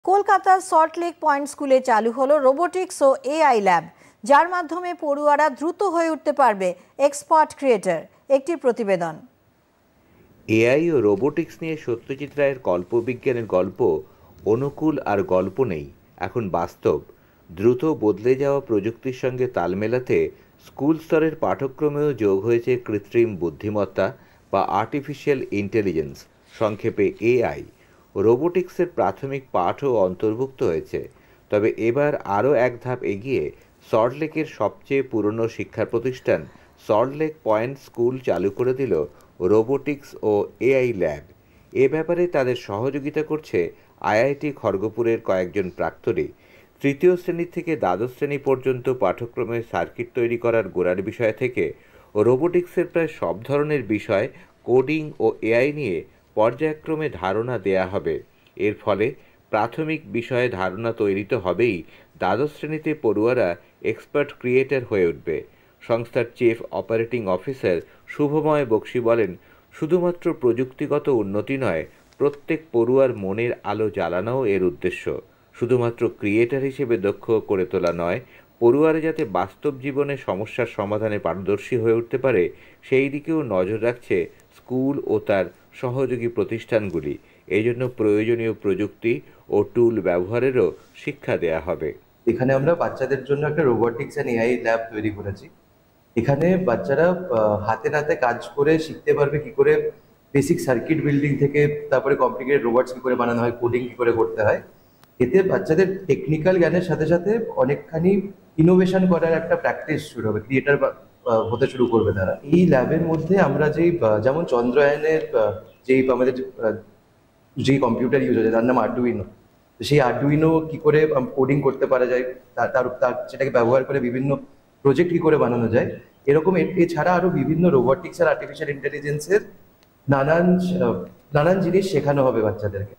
কলকাতার সল্টলেক পয়েন্ট স্কুলে চালু হলো রোবোটিক্স ও এআই ল্যাব, যার মাধ্যমে পড়ুয়ারা দ্রুত হয়ে উঠতে পারবে এক্সপার্ট ক্রিয়েটর। একটি প্রতিবেদন। এআই ও রোবোটিক্স নিয়ে সত্যজিৎ রায়ের কল্পবিজ্ঞানের গল্প অনুকূল আর গল্প নেই, এখন বাস্তব। দ্রুত বদলে যাওয়া প্রযুক্তির সঙ্গে তাল মেলাতে স্কুল স্তরের পাঠ্যক্রমেও যোগ হয়েছে কৃত্রিম বুদ্ধিমত্তা বা আর্টিফিশিয়াল ইন্টেলিজেন্স, সংক্ষেপে এআই। রোবোটিক্সের প্রাথমিক পাঠও অন্তর্ভুক্ত হয়েছে। তবে এবার আরও এক ধাপ এগিয়ে সল্টলেকের সবচেয়ে পুরনো শিক্ষা প্রতিষ্ঠান সল্টলেক পয়েন্ট স্কুল চালু করে দিল রোবোটিক্স ও এআই ল্যাব। এ ব্যাপারে তাদের সহযোগিতা করছে আইআইটি খড়গপুরের কয়েকজন প্রাক্তনী। তৃতীয় শ্রেণী থেকে দ্বাদশ শ্রেণী পর্যন্ত পাঠ্যক্রমে সার্কিট তৈরি করার গোড়ার বিষয় থেকে রোবোটিক্সের প্রায় সব ধরনের বিষয়, কোডিং ও এআই নিয়ে পর্যায়ক্রমে ধারণা দেয়া হবে। এর ফলে প্রাথমিক বিষয়ে ধারণা তৈরি তো হবেই, দ্বাদশ শ্রেণীতে পড়ুয়ারা এক্সপার্ট ক্রিয়েটর হয়ে উঠবে। সংস্থার chief operating officer Shubhamoy Bakshi বলেন, শুধুমাত্র প্রযুক্তিগত উন্নতি নয়, প্রত্যেক পড়ুয়ার মনের আলো জ্বালানোও এর উদ্দেশ্য। শুধুমাত্র ক্রিয়েটর হিসেবে দক্ষ করে তোলা নয়, পড়ুয়ারা যাতে বাস্তব জীবনে সমস্যার সমাধানে পারদর্শী হয়ে উঠতে পারে, সেই দিকেও নজর রাখছে স্কুল ও তার সহযোগী প্রতিষ্ঠানগুলি। এই জন্য প্রয়োজনীয় প্রযুক্তি ও টুল ব্যবহারেরও শিক্ষা দেয়া হবে। এখানে আমরা বাচ্চাদের জন্য একটা রোবোটিক্স অ্যান্ড এআই ল্যাব তৈরি করেছি। এখানে বাচ্চারা হাতে নাতে কাজ করে শিখতে পারবে কি করে বেসিক সার্কিট বিল্ডিং থেকে তারপরে কমপ্লিকেটেড রোবটস কি করে বানানো হয়, কোডিং কি করে করতে হয়। এতে বাচ্চাদের টেকনিক্যাল জ্ঞানের সাথে সাথে অনেকখানি ইনোভেশন করার একটা প্র্যাকটিস শুরু হবে, ক্রিয়েটার হতে শুরু করবে তারা। এই ল্যাবের মধ্যে আমরা যেমন চন্দ্রয়ানের আমাদের যেই কম্পিউটার ইউজ হচ্ছে তার নাম আর্ডুইনো, সেই আর্ডুইনো কি করে কোডিং করতে পারা যায়, তার সেটাকে ব্যবহার করে বিভিন্ন প্রজেক্ট কি করে বানানো যায়, এরকম এছাড়া আরো বিভিন্ন রোবোটিক্স আর আর্টিফিশিয়াল ইন্টেলিজেন্সের নানান জিনিস শেখানো হবে বাচ্চাদেরকে।